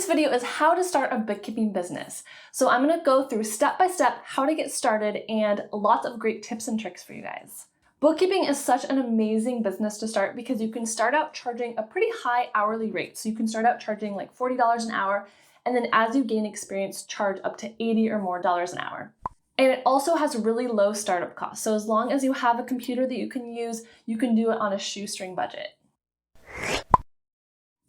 This video is how to start a bookkeeping business. So I'm going to go through step by step how to get started and lots of great tips and tricks for you guys. Bookkeeping is such an amazing business to start because you can start out charging a pretty high hourly rate. So you can start out charging like $40 an hour, and then as you gain experience, charge up to $80 or more an hour. And it also has really low startup costs. So as long as you have a computer that you can use, you can do it on a shoestring budget.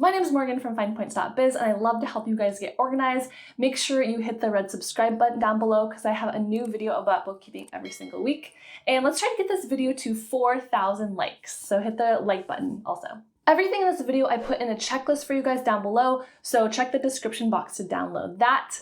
My name is Morgan from FinePoints.biz, and I love to help you guys get organized. Make sure you hit the red subscribe button down below because I have a new video about bookkeeping every single week. And let's try to get this video to 4,000 likes. So hit the like button also. Everything in this video I put in a checklist for you guys down below, so check the description box to download that.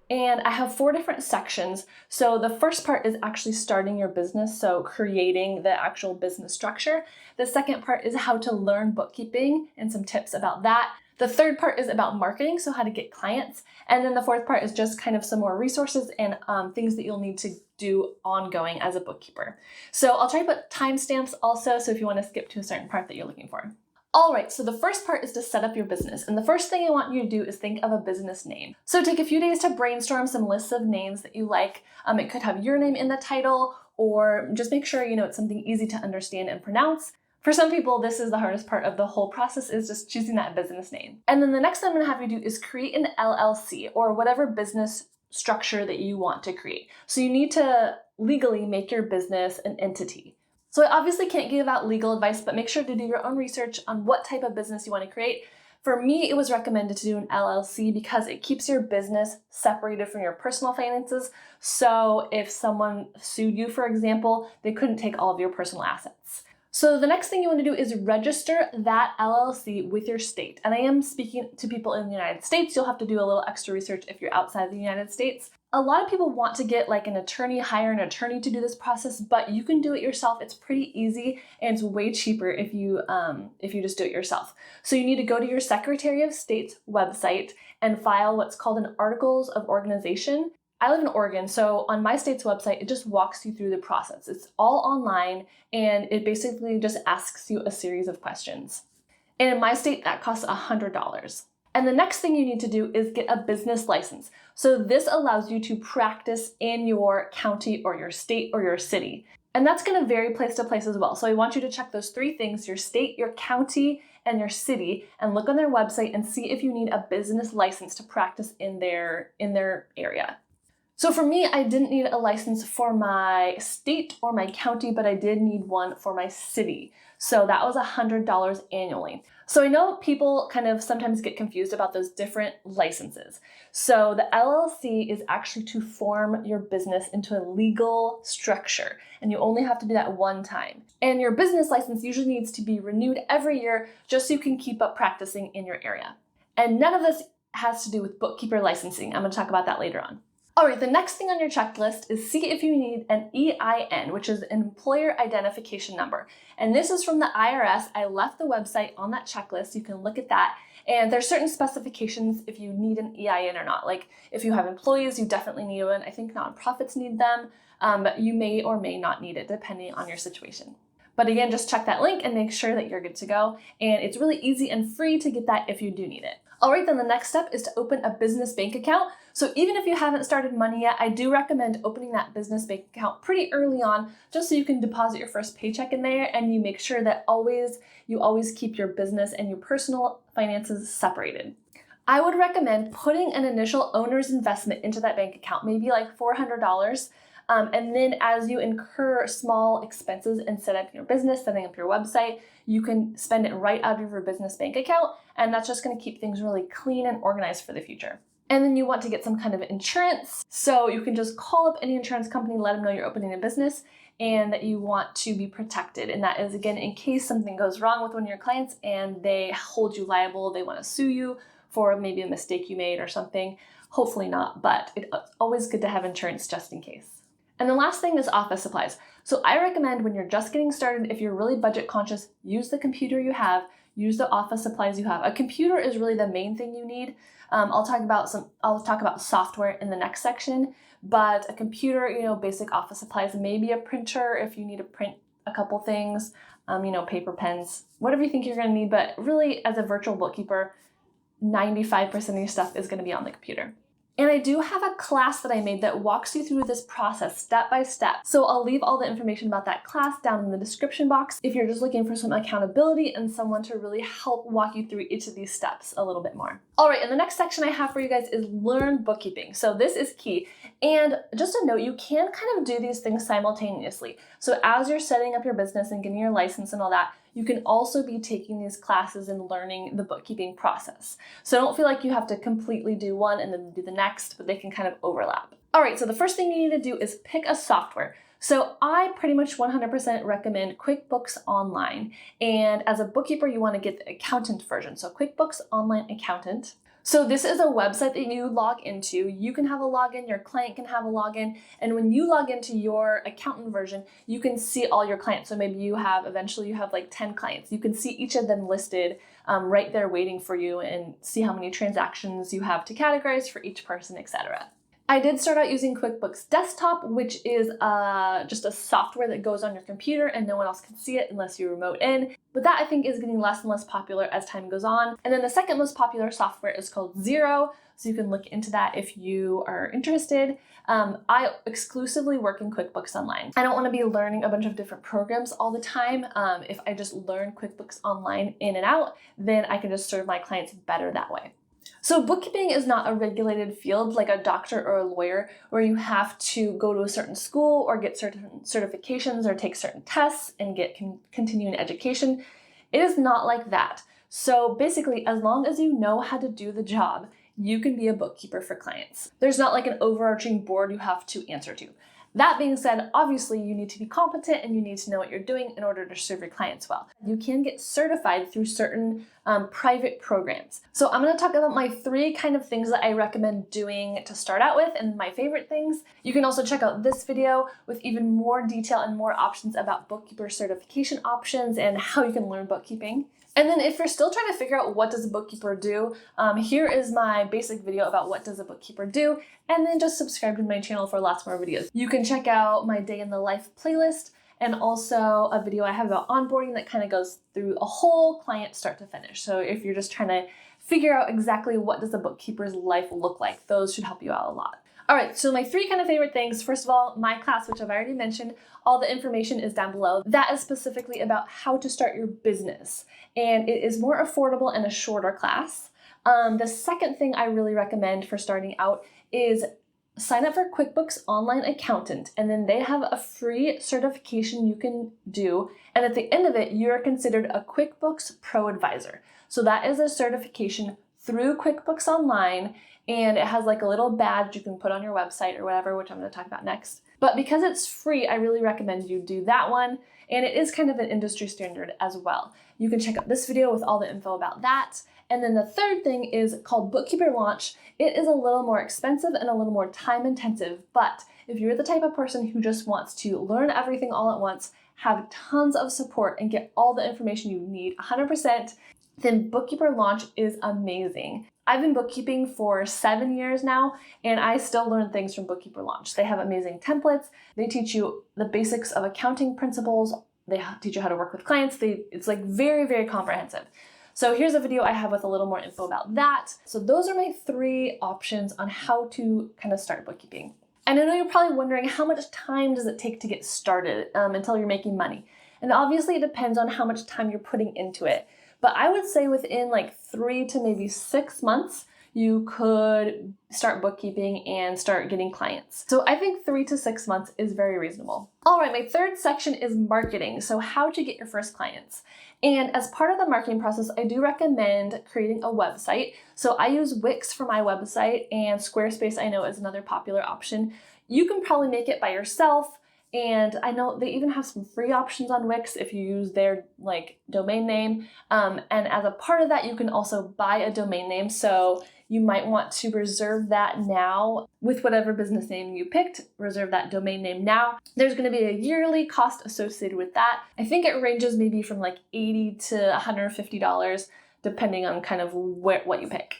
And I have 4 different sections. So the first part is actually starting your business, so creating the actual business structure. The second part is how to learn bookkeeping and some tips about that. The third part is about marketing, so how to get clients. And then the fourth part is just kind of some more resources and things that you'll need to do ongoing as a bookkeeper. So I'll try to put timestamps also, so if you want to skip to a certain part that you're looking for. All right, so the first part is to set up your business. And the first thing I want you to do is think of a business name. So take a few days to brainstorm some lists of names that you like. It could have your name in the title, or just make sure it's something easy to understand and pronounce. For some people, this is the hardest part of the whole process, is just choosing that business name. And then the next thing I'm gonna have you do is create an LLC, or whatever business structure that you want to create. So you need to legally make your business an entity. So I obviously can't give out legal advice, but make sure to do your own research on what type of business you want to create. For me, it was recommended to do an LLC because it keeps your business separated from your personal finances. So if someone sued you, for example, they couldn't take all of your personal assets. So the next thing you want to do is register that LLC with your state. And I am speaking to people in the United States. You'll have to do a little extra research if you're outside the United States. A lot of people want to get like an attorney, hire an attorney to do this process, but you can do it yourself. It's pretty easy and it's way cheaper if you just do it yourself. So you need to go to your Secretary of State's website and file what's called an Articles of Organization. I live in Oregon, so on my state's website, it just walks you through the process. It's all online, and it basically just asks you a series of questions. And in my state, that costs $100. And the next thing you need to do is get a business license. So this allows you to practice in your county or your state or your city. And that's going to vary place to place as well. So I want you to check those 3 things, your state, your county, and your city, and look on their website and see if you need a business license to practice in their area. So for me, I didn't need a license for my state or my county, but I did need one for my city. So that was $100 annually. So I know people kind of sometimes get confused about those different licenses. So the LLC is actually to form your business into a legal structure, and you only have to do that one time. And your business license usually needs to be renewed every year just so you can keep up practicing in your area. And none of this has to do with bookkeeper licensing. I'm going to talk about that later on. All right, the next thing on your checklist is see if you need an EIN, which is an employer identification number. And this is from the IRS. I left the website on that checklist. You can look at that. And there's certain specifications if you need an EIN or not. Like if you have employees, you definitely need one. I think nonprofits need them, but you may or may not need it depending on your situation. But again, just check that link and make sure that you're good to go. And it's really easy and free to get that if you do need it. All right, then the next step is to open a business bank account. So even if you haven't started money yet, I do recommend opening that business bank account pretty early on, just so you can deposit your first paycheck in there and you make sure that you always keep your business and your personal finances separated. I would recommend putting an initial owner's investment into that bank account, maybe like $400. And then as you incur small expenses in setting up your business, setting up your website, you can spend it right out of your business bank account. And that's just going to keep things really clean and organized for the future. And then you want to get some kind of insurance. So you can just call up any insurance company, let them know you're opening a business and that you want to be protected. And that is, again, in case something goes wrong with one of your clients and they hold you liable, they want to sue you for maybe a mistake you made or something. Hopefully not, but it's always good to have insurance just in case. And the last thing is office supplies. So I recommend when you're just getting started, if you're really budget conscious, use the computer you have, use the office supplies you have. A computer is really the main thing you need. I'll talk about software in the next section, but a computer, basic office supplies, maybe a printer if you need to print a couple things, paper, pens, whatever you think you're going to need. But really, as a virtual bookkeeper, 95% of your stuff is going to be on the computer. And I do have a class that I made that walks you through this process step by step. So I'll leave all the information about that class down in the description box if you're just looking for some accountability and someone to really help walk you through each of these steps a little bit more. All right, and the next section I have for you guys is learn bookkeeping. So this is key. And just a note, you can kind of do these things simultaneously. So as you're setting up your business and getting your license and all that, you can also be taking these classes and learning the bookkeeping process. So don't feel like you have to completely do one and then do the next, but they can kind of overlap. All right, so the first thing you need to do is pick a software. So I pretty much 100% recommend QuickBooks Online. And as a bookkeeper, you want to get the accountant version. So QuickBooks Online Accountant. So this is a website that you log into. You can have a login, your client can have a login, and when you log into your accountant version, you can see all your clients. So maybe eventually you have like 10 clients. You can see each of them listed right there waiting for you and see how many transactions you have to categorize for each person, etc. I did start out using QuickBooks Desktop, which is just a software that goes on your computer and no one else can see it unless you remote in. But that I think is getting less and less popular as time goes on. And then the second most popular software is called Xero. So you can look into that if you are interested. I exclusively work in QuickBooks Online. I don't want to be learning a bunch of different programs all the time. If I just learn QuickBooks Online in and out, then I can just serve my clients better that way. So bookkeeping is not a regulated field like a doctor or a lawyer where you have to go to a certain school or get certain certifications or take certain tests and get continuing education. It is not like that. So basically, as long as you know how to do the job, you can be a bookkeeper for clients. There's not like an overarching board you have to answer to. That being said, obviously you need to be competent and you need to know what you're doing in order to serve your clients well. You can get certified through certain private programs. So I'm going to talk about my 3 kind of things that I recommend doing to start out with and my favorite things. You can also check out this video with even more detail and more options about bookkeeper certification options and how you can learn bookkeeping. And then if you're still trying to figure out what does a bookkeeper do, here is my basic video about what does a bookkeeper do, and then just subscribe to my channel for lots more videos. You can check out my day in the life playlist and also a video I have about onboarding that kind of goes through a whole client start to finish. So if you're just trying to figure out exactly what does a bookkeeper's life look like, those should help you out a lot. All right, so my 3 kind of favorite things. First of all, my class, which I've already mentioned, all the information is down below. That is specifically about how to start your business. And it is more affordable and a shorter class. The second thing I really recommend for starting out is sign up for QuickBooks Online Accountant, and then they have a free certification you can do. And at the end of it, you're considered a QuickBooks Pro Advisor. So that is a certification through QuickBooks Online, and it has like a little badge you can put on your website or whatever, which I'm going to talk about next. But because it's free, I really recommend you do that one. And it is kind of an industry standard as well. You can check out this video with all the info about that. And then the third thing is called Bookkeeper Launch. It is a little more expensive and a little more time intensive, but if you're the type of person who just wants to learn everything all at once, have tons of support and get all the information you need 100%, then Bookkeeper Launch is amazing. I've been bookkeeping for 7 years now, and I still learn things from Bookkeeper Launch. They have amazing templates. They teach you the basics of accounting principles. They teach you how to work with clients. It's like very, very comprehensive. So here's a video I have with a little more info about that. So those are my 3 options on how to kind of start bookkeeping. And I know you're probably wondering, how much time does it take to get started until you're making money? And obviously it depends on how much time you're putting into it. But I would say within like 3 to maybe 6 months, you could start bookkeeping and start getting clients. So I think 3 to 6 months is very reasonable. All right, my third section is marketing. So how to get your first clients. And as part of the marketing process, I do recommend creating a website. So I use Wix for my website, and Squarespace I know is another popular option. You can probably make it by yourself. And I know they even have some free options on Wix if you use their domain name. And as a part of that, you can also buy a domain name. So you might want to reserve that now with whatever business name you picked. Reserve that domain name now. There's going to be a yearly cost associated with that. I think it ranges maybe from like $80 to $150, depending on kind of what you pick.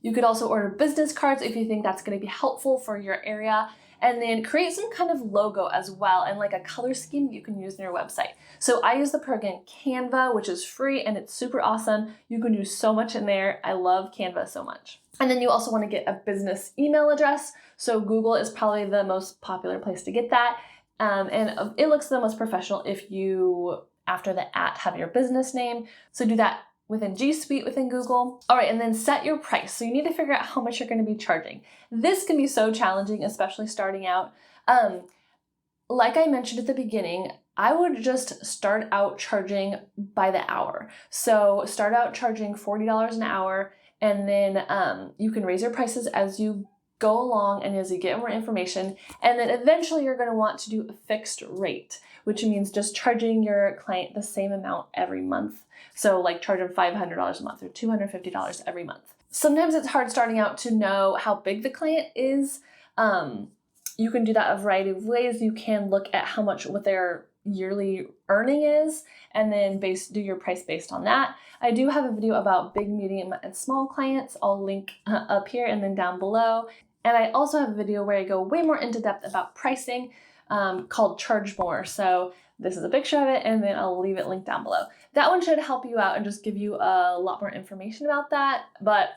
You could also order business cards if you think that's going to be helpful for your area. and then create some kind of logo as well and like a color scheme that you can use in your website. So I use the program Canva, which is free and it's super awesome. You can do so much in there. I love Canva so much. And then you also want to get a business email address. So Google is probably the most popular place to get that. And it looks the most professional if you, after the @ have your business name. So do that within G Suite within Google. All right, and then set your price. So you need to figure out how much you're going to be charging. This can be so challenging, especially starting out. Like I mentioned at the beginning, I would just start out charging by the hour. So start out charging $40 an hour, and then you can raise your prices as you go along and as you get more information. And then eventually you're going to want to do a fixed rate, which means just charging your client the same amount every month. So like charge them $500 a month or $250 every month. Sometimes it's hard starting out to know how big the client is. You can do that a variety of ways. You can look at what their yearly earning is and then do your price based on that. I do have a video about big, medium, and small clients. I'll link up here and then down below. And I also have a video where I go way more into depth about pricing called Charge More. So this is a picture of it, and then I'll leave it linked down below. That one should help you out and just give you a lot more information about that. But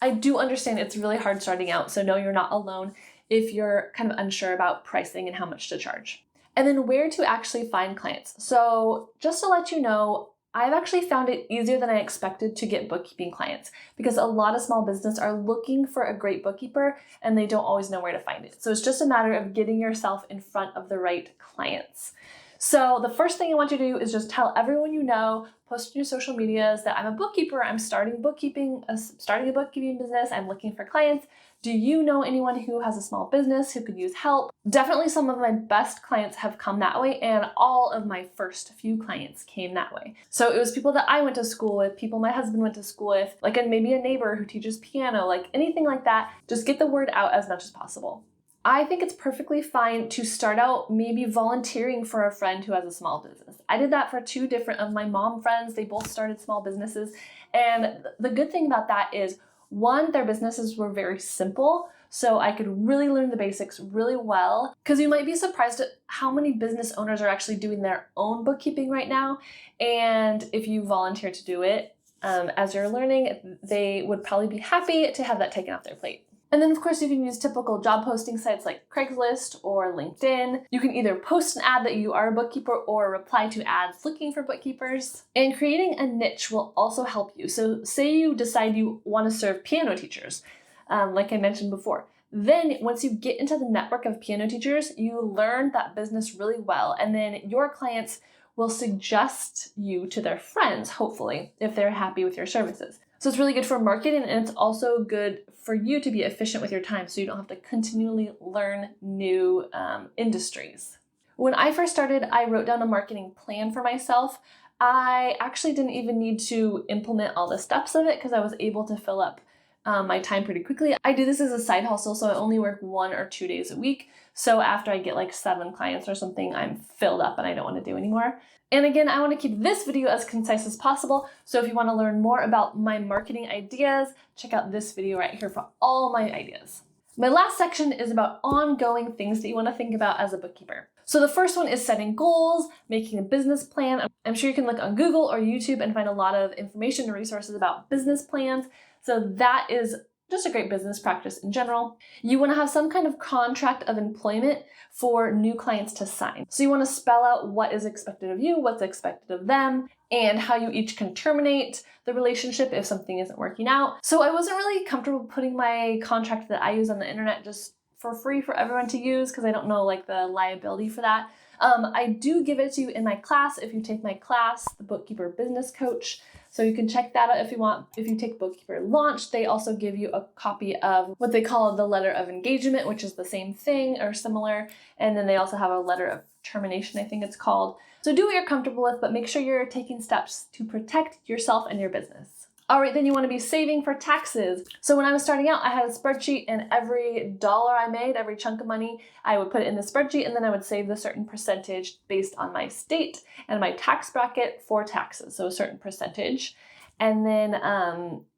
I do understand it's really hard starting out, so no, you're not alone if you're kind of unsure about pricing and how much to charge. And then where to actually find clients. So just to let you know, I've actually found it easier than I expected to get bookkeeping clients because a lot of small business are looking for a great bookkeeper and they don't always know where to find it. So it's just a matter of getting yourself in front of the right clients. So the first thing I want you to do is just tell everyone you know, post on your social medias that I'm a bookkeeper, I'm starting a bookkeeping business, I'm looking for clients. Do you know anyone who has a small business who could use help? Definitely some of my best clients have come that way, and all of my first few clients came that way. So it was people that I went to school with, people my husband went to school with, like maybe a neighbor who teaches piano, like anything like that. Just get the word out as much as possible. I think it's perfectly fine to start out maybe volunteering for a friend who has a small business. I did that for 2 different of my mom friends. They both started small businesses. And the good thing about that is, one, their businesses were very simple, so I could really learn the basics really well. Because you might be surprised at how many business owners are actually doing their own bookkeeping right now. And if you volunteer to do it as you're learning, they would probably be happy to have that taken off their plate. And then of course you can use typical job posting sites like Craigslist or LinkedIn. You can either post an ad that you are a bookkeeper or reply to ads looking for bookkeepers. And creating a niche will also help you. So say you decide you want to serve piano teachers, like I mentioned before. Then once you get into the network of piano teachers, you learn that business really well. And then your clients will suggest you to their friends, hopefully, if they're happy with your services. So it's really good for marketing, and it's also good for you to be efficient with your time so you don't have to continually learn new industries. When I first started, I wrote down a marketing plan for myself. I actually didn't even need to implement all the steps of it because I was able to fill up my time pretty quickly. I do this as a side hustle, so I only work 1 or 2 days a week. So after I get like 7 clients or something, I'm filled up and I don't want to do anymore. And again, I want to keep this video as concise as possible. So if you want to learn more about my marketing ideas, check out this video right here for all my ideas. My last section is about ongoing things that you want to think about as a bookkeeper. So the first one is setting goals, making a business plan. I'm sure you can look on Google or YouTube and find a lot of information and resources about business plans. So that is just a great business practice in general. You want to have some kind of contract of employment for new clients to sign. So you want to spell out what is expected of you, what's expected of them, and how you each can terminate the relationship if something isn't working out. So I wasn't really comfortable putting my contract that I use on the internet just for free for everyone to use because I don't know like the liability for that. I do give it to you in my class if you take my class, the Bookkeeper Business Coach. So you can check that out if you want. If you take Bookkeeper Launch, they also give you a copy of what they call the letter of engagement, which is the same thing or similar. And then they also have a letter of termination, I think it's called. So do what you're comfortable with, but make sure you're taking steps to protect yourself and your business. All right, then you want to be saving for taxes. So when I was starting out, I had a spreadsheet, and every dollar I made, every chunk of money, I would put it in the spreadsheet, and then I would save the certain percentage based on my state and my tax bracket for taxes, so a certain percentage. And then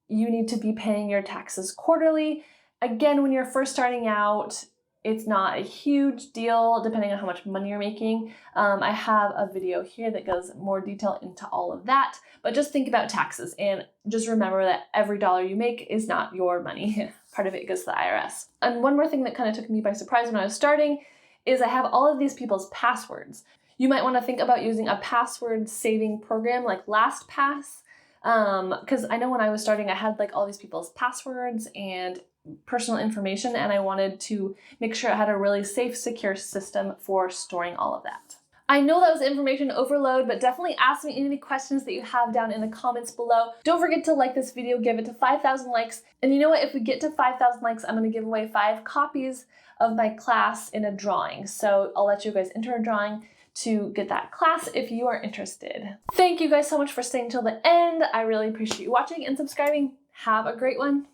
you need to be paying your taxes quarterly. Again, when you're first starting out, It's not a huge deal depending on how much money you're making. I have a video here that goes more detail into all of that, but just think about taxes and just remember that every dollar you make is not your money. Part of it goes to the IRS. And one more thing that kind of took me by surprise when I was starting is I have all of these people's passwords. You might want to think about using a password saving program like LastPass, because I know when I was starting, I had like all these people's passwords and personal information, and I wanted to make sure I had a really safe, secure system for storing all of that. I know that was information overload, but definitely ask me any questions that you have down in the comments below. Don't forget to like this video, give it to 5,000 likes. And you know what? If we get to 5,000 likes, I'm going to give away 5 copies of my class in a drawing. So I'll let you guys enter a drawing to get that class if you are interested. Thank you guys so much for staying till the end. I really appreciate you watching and subscribing. Have a great one.